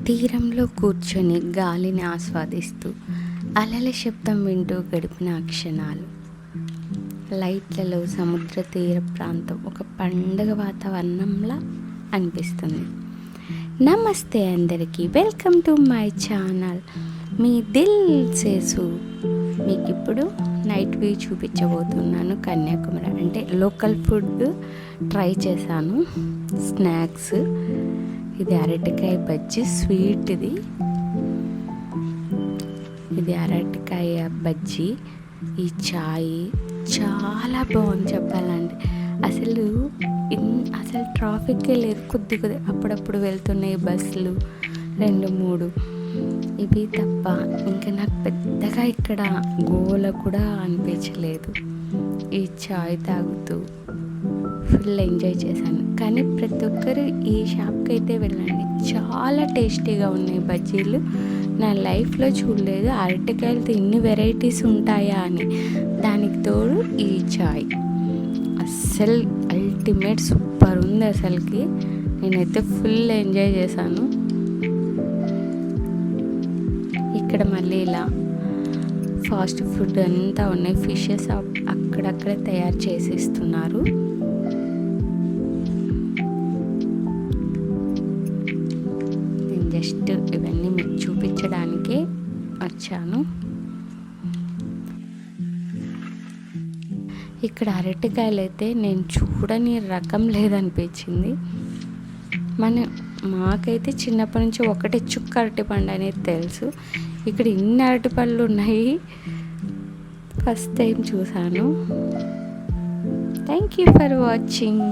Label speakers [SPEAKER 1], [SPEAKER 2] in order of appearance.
[SPEAKER 1] తీరంలో కూర్చొని గాలిని ఆస్వాదిస్తూ అలల శబ్దం వింటూ గడిపిన ఆ క్షణాలు, లైట్లలో సముద్ర తీర ప్రాంతం ఒక పండుగ వాతావరణంలా అనిపిస్తుంది. నమస్తే అందరికీ, వెల్కమ్ టు మై ఛానల్ మీ దిల్ సేసు. మీకు ఇప్పుడు నైట్ వ్యూ చూపించబోతున్నాను. కన్యాకుమారి అంటే లోకల్ ఫుడ్ ట్రై చేశాను, స్నాక్స్. ఇది అరటికాయ బజ్జీ, స్వీట్. ఇది అరటికాయ బజ్జీ. ఈ చాయ్ చాలా బాగుంది చెప్పాలంటే. అసలు ట్రాఫిక్కే లేదు, కొద్ది అప్పుడప్పుడు వెళ్తున్నాయి బస్సులు 2-3, ఇవి తప్ప ఇంకా నాకు పెద్దగా ఇక్కడ గోల కూడా అనిపించలేదు. ఈ చాయ్ తాగుతూ ఫుల్ ఎంజాయ్ చేశాను. కానీ ప్రతి ఒక్కరు ఈ షాప్కి అయితే వెళ్ళండి, చాలా టేస్టీగా ఉన్నాయి బజ్జీలు. నా లైఫ్లో చూడలేదు అరటికాయలతో ఇన్ని వెరైటీస్ ఉంటాయా అని. దానికి తోడు ఈ చాయ్ అస్సలు అల్టిమేట్, సూపర్ ఉంది అసలుకి. నేనైతే ఫుల్ ఎంజాయ్ చేశాను. ఇక్కడ మళ్ళీ ఇలా ఫాస్ట్ ఫుడ్ అంతా ఉన్నాయి, ఫిషెస్ అక్కడక్కడే తయారు చేసి ఇస్తున్నారు. నేను జస్ట్ ఇవన్నీ మీకు చూపించడానికే వచ్చాను. ఇక్కడ అరటికాయలు అయితే నేను చూడని రకం లేదనిపించింది. మాకైతే చిన్నప్పటి నుంచి ఒకటే చుక్క అరటిపండు అనేది తెలుసు. ఇక్కడ ఇన్ని అరటిపళ్ళు ఉన్నాయి, ఫస్ట్ టైం చూసాను. Thank you for watching.